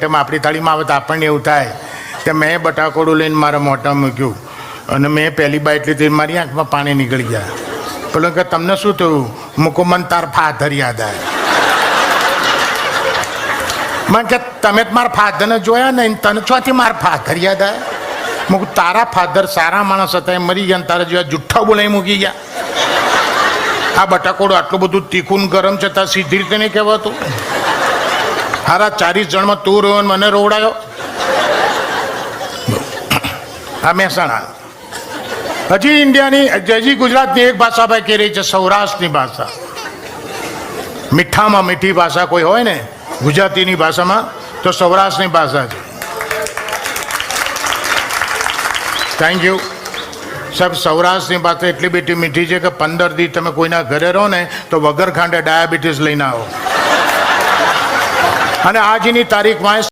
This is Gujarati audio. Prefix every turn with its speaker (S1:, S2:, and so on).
S1: આઈટમ આપણી થાળીમાં આવે તો આપણને એવું થાય કે મેં બટાકોડું લઈને મારા મોઢા મૂક્યું અને મેં પહેલી બાઈટ લીધી, મારી આંખમાં પાણી નીકળી ગયા. પેલો કે તમને શું થયું? મૂકો મને તાર ફાધર યાદ આવે. મને કે તમે જ મારા ફાધરને જોયા ને, તને ચોથી મારા ફાધર યાદ આવે? મૂકું તારા ફાધર સારા માણસ હતા, એ મરી ગયા, તારા જેવા જુઠ્ઠા બોલાવી મૂકી ગયા. આ બટાકોડું આટલું બધું તીખું ગરમ છે, તાર સીધી રીતે નહીં કહેવાતું? હારા 40 જણમાં તું રહ્યો મને રોવડાયો. આ મહેસાણા હજી ઇન્ડિયાની હજી ગુજરાતની એક ભાષા ભાઈ કહી રહી છે, સૌરાષ્ટ્રની ભાષા. મીઠામાં મીઠી ભાષા કોઈ હોય ને ગુજરાતીની ભાષામાં તો સૌરાષ્ટ્રની ભાષા છે. થેન્ક યુ સાહેબ. સૌરાષ્ટ્રની ભાષા એટલી બેટી મીઠી છે કે 15 દી તમે કોઈના ઘરે રહો ને તો વગર ખાંડે ડાયાબિટીસ લઈને આવો. અને આજની તારીખમાં